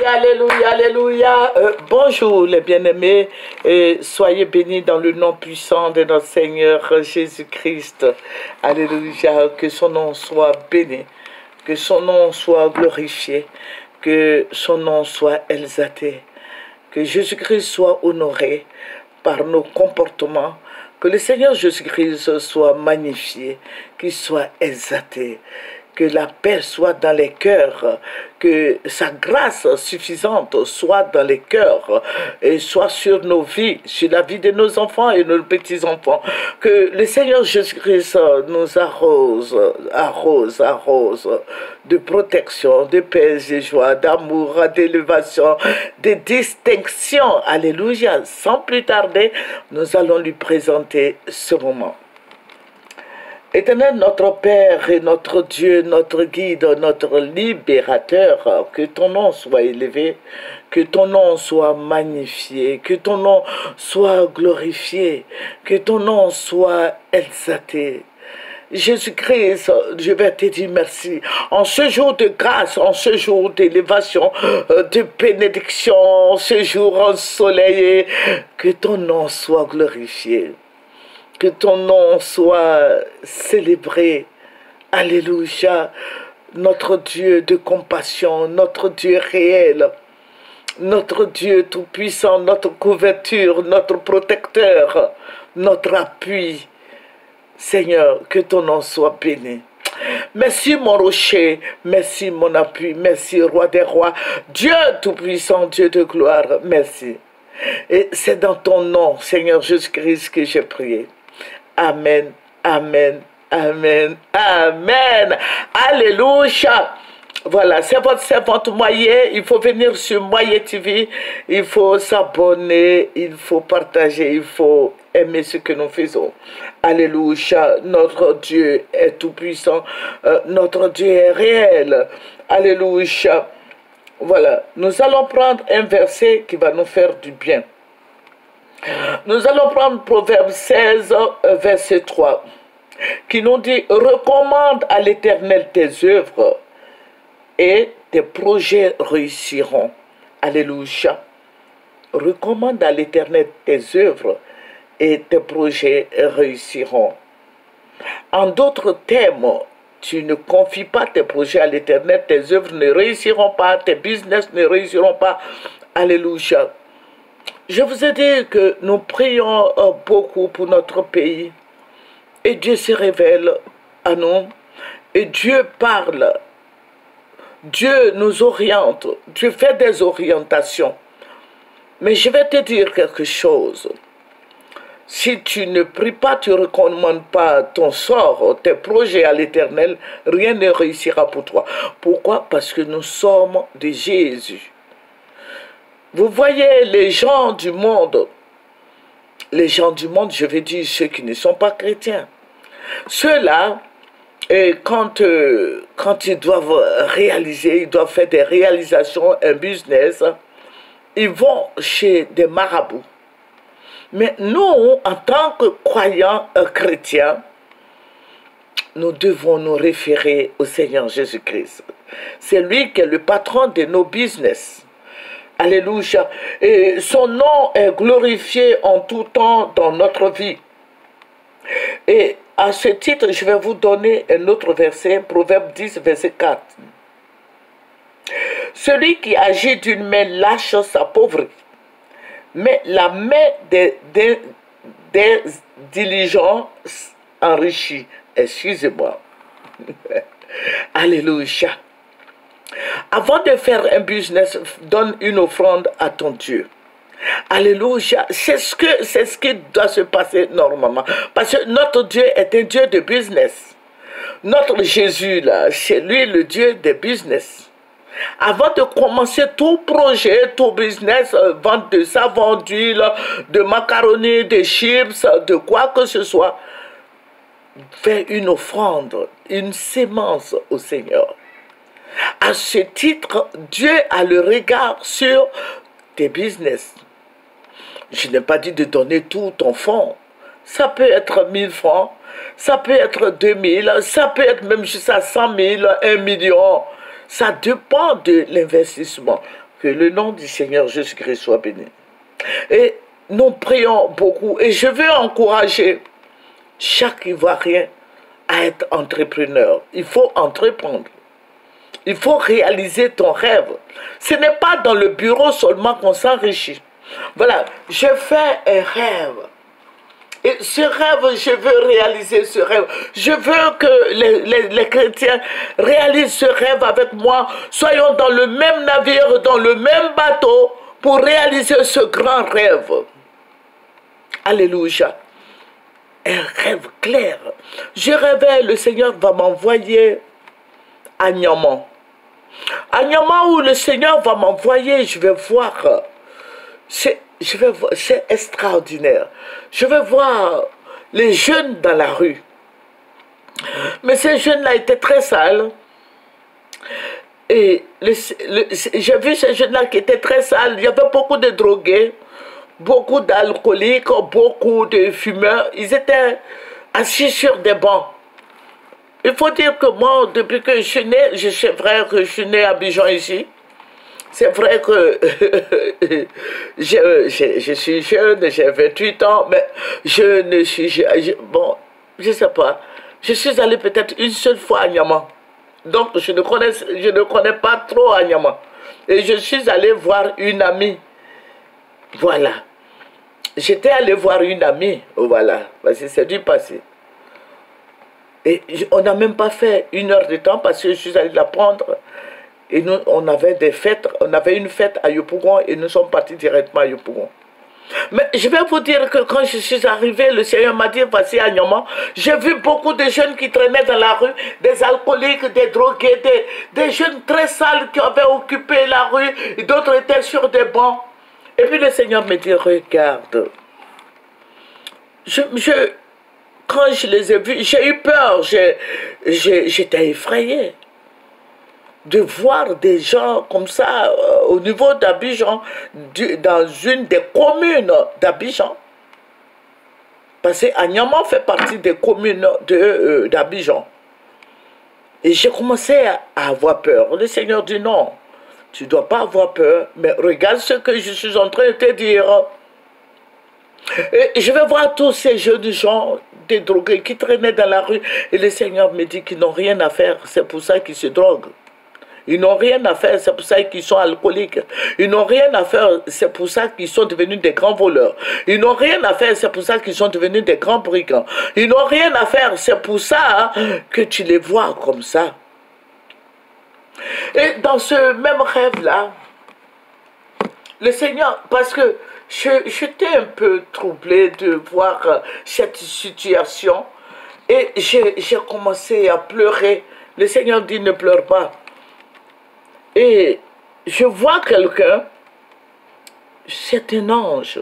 Alléluia, alléluia. Bonjour les bien-aimés, soyez bénis dans le nom puissant de notre Seigneur Jésus-Christ. Alléluia, que son nom soit béni, que son nom soit glorifié, que son nom soit exalté, que Jésus-Christ soit honoré par nos comportements, que le Seigneur Jésus-Christ soit magnifié, qu'il soit exalté. Que la paix soit dans les cœurs, que sa grâce suffisante soit dans les cœurs et soit sur nos vies, sur la vie de nos enfants et nos petits-enfants. Que le Seigneur Jésus-Christ nous arrose de protection, de paix, de joie, d'amour, d'élévation, de distinction. Alléluia. Sans plus tarder, nous allons lui présenter ce moment. Éternel, notre Père et notre Dieu, notre guide, notre libérateur, que ton nom soit élevé, que ton nom soit magnifié, que ton nom soit glorifié, que ton nom soit exalté. Jésus-Christ, je vais te dire merci. En ce jour de grâce, en ce jour d'élévation, de bénédiction, en ce jour ensoleillé, que ton nom soit glorifié. Que ton nom soit célébré. Alléluia. Notre Dieu de compassion, notre Dieu réel, notre Dieu tout-puissant, notre couverture, notre protecteur, notre appui. Seigneur, que ton nom soit béni. Merci mon rocher, merci mon appui, merci roi des rois, Dieu tout-puissant, Dieu de gloire, merci. Et c'est dans ton nom, Seigneur Jésus-Christ, que j'ai prié. Amen, amen, amen, amen. Alléluia. Voilà, c'est votre servante Moyer. Il faut venir sur Moyer TV. Il faut s'abonner, il faut partager, il faut aimer ce que nous faisons. Alléluia. Notre Dieu est tout-puissant. Notre Dieu est réel. Alléluia. Voilà, nous allons prendre un verset qui va nous faire du bien. Nous allons prendre Proverbe 16, verset 3, qui nous dit « Recommande à l'Éternel tes œuvres et tes projets réussiront. » Alléluia. Recommande à l'Éternel tes œuvres et tes projets réussiront. En d'autres termes, tu ne confies pas tes projets à l'Éternel, tes œuvres ne réussiront pas, tes business ne réussiront pas. Alléluia. Je vous ai dit que nous prions beaucoup pour notre pays. Et Dieu se révèle à nous. Et Dieu parle. Dieu nous oriente. Dieu fait des orientations. Mais je vais te dire quelque chose. Si tu ne pries pas, tu ne recommandes pas ton sort, tes projets à l'Éternel, rien ne réussira pour toi. Pourquoi? Parce que nous sommes de Jésus. Vous voyez les gens du monde, je veux dire ceux qui ne sont pas chrétiens. Ceux-là, quand ils doivent réaliser, ils doivent faire des réalisations, un business, ils vont chez des marabouts. Mais nous, en tant que croyants chrétiens, nous devons nous référer au Seigneur Jésus-Christ. C'est lui qui est le patron de nos business. Alléluia. Et son nom est glorifié en tout temps dans notre vie. Et à ce titre, je vais vous donner un autre verset, Proverbe 10, verset 4. Celui qui agit d'une main lâche s'appauvrit, mais la main des diligents enrichit. Excusez-moi. Alléluia. Avant de faire un business, donne une offrande à ton Dieu. Alléluia. C'est ce qui doit se passer normalement. Parce que notre Dieu est un Dieu de business. Notre Jésus, là, c'est lui le Dieu des business. Avant de commencer tout projet, tout business, vente de savon, d'huile, de macaroni, de chips, de quoi que ce soit, fais une offrande, une sémence au Seigneur. À ce titre, Dieu a le regard sur tes business. Je n'ai pas dit de donner tout ton fonds. Ça peut être 1000 francs, ça peut être 2000, ça peut être même jusqu'à 100 000, 1 million. Ça dépend de l'investissement. Que le nom du Seigneur Jésus-Christ soit béni. Et nous prions beaucoup. Et je veux encourager chaque Ivoirien à être entrepreneur. Il faut entreprendre. Il faut réaliser ton rêve. Ce n'est pas dans le bureau seulement qu'on s'enrichit. Voilà, je fais un rêve. Et ce rêve, je veux réaliser ce rêve. Je veux que les chrétiens réalisent ce rêve avec moi. Soyons dans le même navire, dans le même bateau, pour réaliser ce grand rêve. Alléluia. Un rêve clair. Je rêvais, le Seigneur va m'envoyer à Niamey. À Niamey où le Seigneur va m'envoyer, je vais voir. C'est extraordinaire. Je vais voir les jeunes dans la rue. Mais ces jeunes-là étaient très sales. Et j'ai vu ces jeunes-là qui étaient très sales. Il y avait beaucoup de drogués, beaucoup d'alcooliques, beaucoup de fumeurs. Ils étaient assis sur des bancs. Il faut dire que moi, depuis que je suis né, c'est vrai que je suis né à Abidjan ici. C'est vrai que je suis jeune, j'ai 28 ans, mais je ne suis... bon, je ne sais pas. Je suis allé peut-être une seule fois à Niamey. Donc, je ne connais pas trop à Niamey. Et je suis allé voir une amie. Voilà. J'étais allé voir une amie. Voilà. Parce que c'est du passé. Et on n'a même pas fait 1 heure de temps parce que je suis allé la prendre. Et nous, on avait des fêtes, on avait une fête à Yopougon et nous sommes partis directement à Yopougon. Mais je vais vous dire que quand je suis arrivé, le Seigneur m'a dit, voici à Niamey, j'ai vu beaucoup de jeunes qui traînaient dans la rue, des alcooliques, des drogués, des jeunes très sales qui avaient occupé la rue, d'autres étaient sur des bancs. Et puis le Seigneur me dit, regarde, quand je les ai vus, j'ai eu peur, j'étais effrayé de voir des gens comme ça au niveau d'Abidjan, dans une des communes d'Abidjan. Parce qu'Aniamey fait partie des communes d'Abidjan. Et j'ai commencé à avoir peur. Le Seigneur dit non, tu ne dois pas avoir peur, mais regarde ce que je suis en train de te dire. Et je vais voir tous ces jeunes gens, des drogués qui traînaient dans la rue. Et le Seigneur me dit qu'ils n'ont rien à faire, c'est pour ça qu'ils se droguent. Ils n'ont rien à faire, c'est pour ça qu'ils sont alcooliques. Ils n'ont rien à faire, c'est pour ça qu'ils sont devenus des grands voleurs. Ils n'ont rien à faire, c'est pour ça qu'ils sont devenus des grands brigands. Ils n'ont rien à faire, c'est pour ça que tu les vois comme ça. Et dans ce même rêve-là, le Seigneur, parce que j'étais un peu troublé de voir cette situation, et j'ai commencé à pleurer. Le Seigneur dit, ne pleure pas. Et je vois quelqu'un, c'est un ange,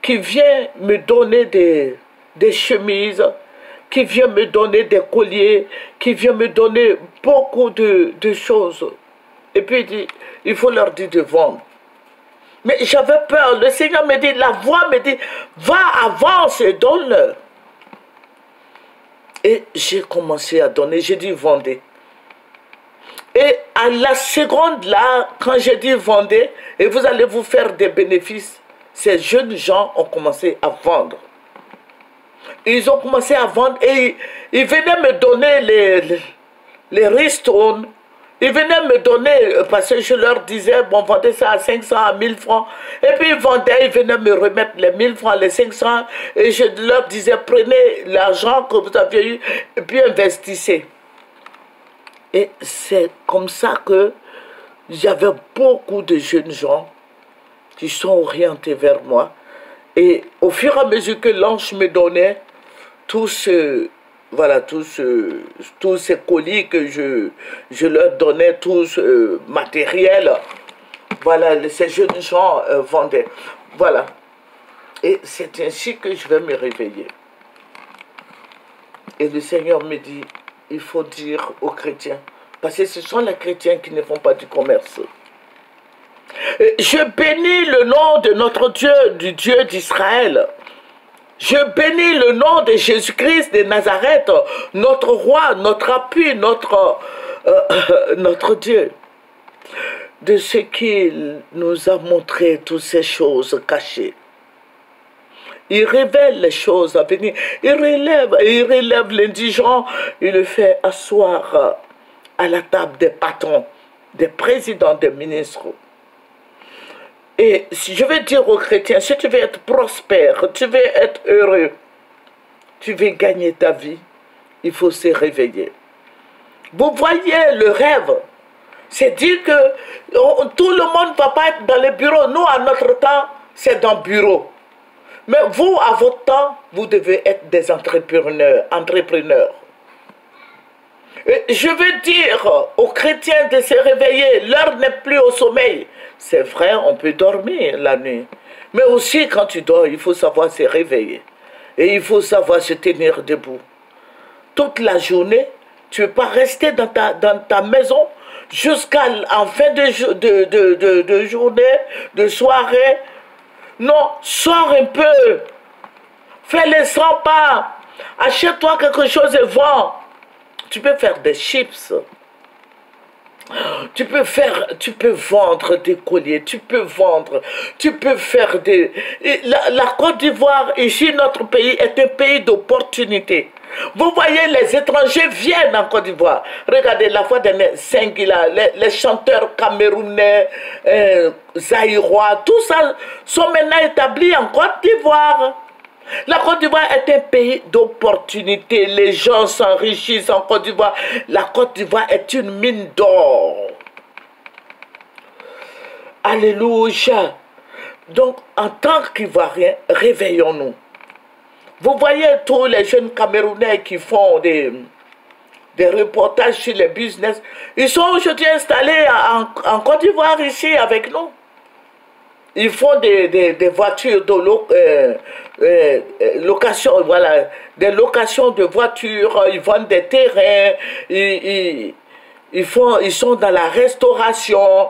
qui vient me donner des chemises, qui vient me donner des colliers, qui vient me donner beaucoup de choses. Et puis il dit, il faut leur dire de vendre. Mais j'avais peur. Le Seigneur me dit, la voix me dit, va, avance et donne-leur. Et j'ai commencé à donner, j'ai dit, vendez. Et à la seconde là, quand j'ai dit vendez, et vous allez vous faire des bénéfices, ces jeunes gens ont commencé à vendre. Ils ont commencé à vendre et ils venaient me donner les ristournes. Ils venaient me donner, parce que je leur disais, bon, vendez ça à 500, à 1000 francs. Et puis ils vendaient, ils venaient me remettre les 1000 francs, les 500. Et je leur disais, prenez l'argent que vous aviez eu et puis investissez. Et c'est comme ça que j'avais beaucoup de jeunes gens qui sont orientés vers moi. Et au fur et à mesure que l'ange me donnait tous ces colis que je leur donnais, tout ce matériel, voilà, ces jeunes gens vendaient. Voilà. Et c'est ainsi que je vais me réveiller. Et le Seigneur me dit, il faut dire aux chrétiens, parce que ce sont les chrétiens qui ne font pas du commerce. Je bénis le nom de notre Dieu, du Dieu d'Israël. Je bénis le nom de Jésus-Christ de Nazareth, notre roi, notre appui, notre Dieu. de ce qu'il nous a montré, toutes ces choses cachées. Il révèle les choses à venir. Il relève l'indigent. Il le fait asseoir à la table des patrons, des présidents, des ministres. Et si je veux dire aux chrétiens, si tu veux être prospère, tu veux être heureux, tu veux gagner ta vie, il faut se réveiller. Vous voyez le rêve. C'est dire que tout le monde ne va pas être dans les bureaux. Nous, à notre temps, c'est dans le bureau. Mais vous, à votre temps, vous devez être des entrepreneurs. Et je veux dire aux chrétiens de se réveiller. L'heure n'est plus au sommeil. C'est vrai, on peut dormir la nuit. Mais aussi, quand tu dors, il faut savoir se réveiller. Et il faut savoir se tenir debout. Toute la journée, tu ne veux pas rester dans ta maison jusqu'à en fin de journée, de soirée. Non, sors un peu. Fais les 100 pas. Achète-toi quelque chose et vends. Tu peux faire des chips. Tu peux vendre des colliers, tu peux faire des... La Côte d'Ivoire, ici, notre pays, est un pays d'opportunités. Vous voyez, les étrangers viennent en Côte d'Ivoire. Regardez, la fois dernière, Singila, les chanteurs camerounais, zaïrois, tout ça sont maintenant établis en Côte d'Ivoire. La Côte d'Ivoire est un pays d'opportunités. Les gens s'enrichissent en Côte d'Ivoire. La Côte d'Ivoire est une mine d'or. Alléluia. Donc, en tant qu'Ivoiriens, réveillons-nous. Vous voyez tous les jeunes Camerounais qui font des reportages sur les business. Ils sont aujourd'hui installés en Côte d'Ivoire ici avec nous. Ils font des voitures de location, voilà, des locations de voitures, ils vendent des terrains, ils sont dans la restauration.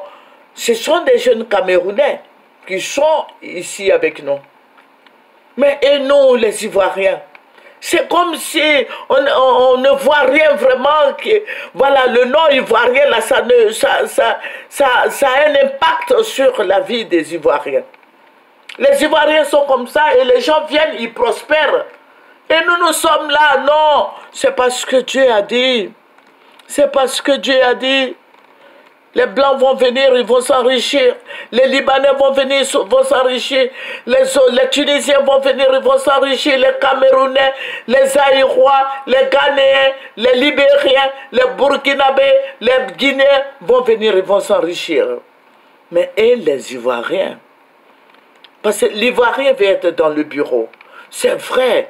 Ce sont des jeunes Camerounais qui sont ici avec nous. Mais et nous, les Ivoiriens, c'est comme si on ne voit rien vraiment. Voilà, le nom ivoirien, là, ça a un impact sur la vie des Ivoiriens. Les Ivoiriens sont comme ça et les gens viennent, ils prospèrent. Et nous sommes là, non, c'est parce que Dieu a dit. C'est parce que Dieu a dit. Les Blancs vont venir, ils vont s'enrichir. Les Libanais vont venir, vont s'enrichir. Les Tunisiens vont venir, ils vont s'enrichir. Les Camerounais, les Zaïrois, les Ghanéens, les Libériens, les Burkinabés, les Guinéens vont venir, ils vont s'enrichir. Mais et les Ivoiriens? Parce que l'Ivoirien veut être dans le bureau. C'est vrai.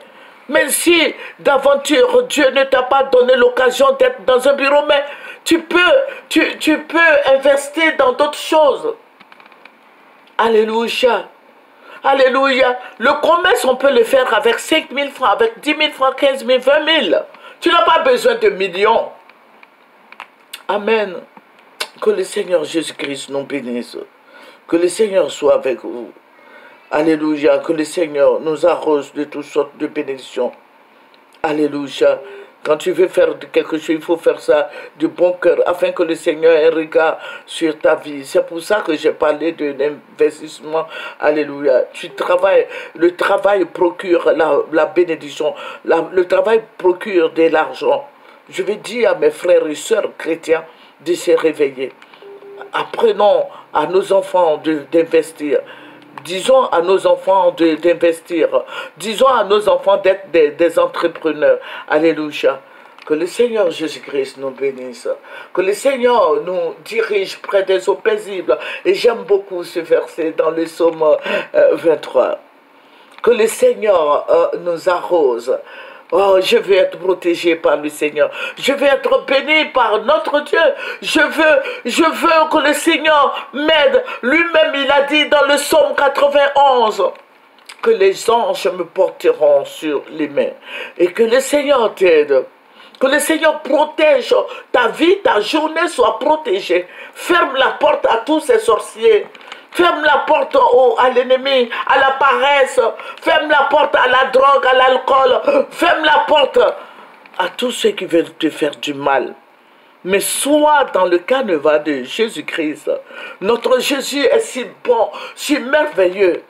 Mais si d'aventure Dieu ne t'a pas donné l'occasion d'être dans un bureau, mais tu peux investir dans d'autres choses. Alléluia. Alléluia. Le commerce, on peut le faire avec 5 000 francs, avec 10 000 francs, 15 000, 20 000. Tu n'as pas besoin de millions. Amen. Que le Seigneur Jésus-Christ nous bénisse. Que le Seigneur soit avec vous. Alléluia. Que le Seigneur nous arrose de toutes sortes de bénédictions. Alléluia. Quand tu veux faire quelque chose, il faut faire ça du bon cœur, afin que le Seigneur ait un regard sur ta vie. C'est pour ça que j'ai parlé de l'investissement. Alléluia. Tu travailles, le travail procure la bénédiction. Le travail procure de l'argent. Je vais dire à mes frères et sœurs chrétiens de se réveiller. Apprenons à nos enfants d'investir. Disons à nos enfants d'investir. Disons à nos enfants d'être des entrepreneurs. Alléluia. Que le Seigneur Jésus-Christ nous bénisse. Que le Seigneur nous dirige près des eaux paisibles. Et j'aime beaucoup ce verset dans le psaume 23. Que le Seigneur nous arrose. Oh, je veux être protégé par le Seigneur. Je veux être béni par notre Dieu. Je veux que le Seigneur m'aide. Lui-même, il a dit dans le psaume 91 que les anges me porteront sur les mains. Et que le Seigneur t'aide. Que le Seigneur protège ta vie, ta journée soit protégée. Ferme la porte à tous ces sorciers. Ferme la porte à l'ennemi, à la paresse. Ferme la porte à la drogue, à l'alcool. Ferme la porte à tous ceux qui veulent te faire du mal. Mais soit dans le canevas de Jésus-Christ. Notre Jésus est si bon, si merveilleux.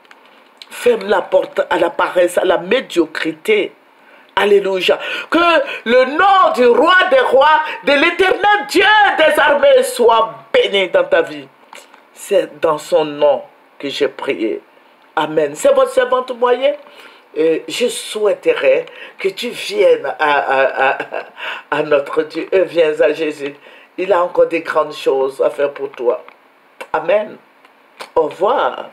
Ferme la porte à la paresse, à la médiocrité. Alléluia. Que le nom du roi des rois, de l'éternel Dieu des armées soit béni dans ta vie. C'est dans son nom que j'ai prié. Amen. C'est votre servante moyen. Je souhaiterais que tu viennes à notre Dieu. Viens à Jésus. Il a encore des grandes choses à faire pour toi. Amen. Au revoir.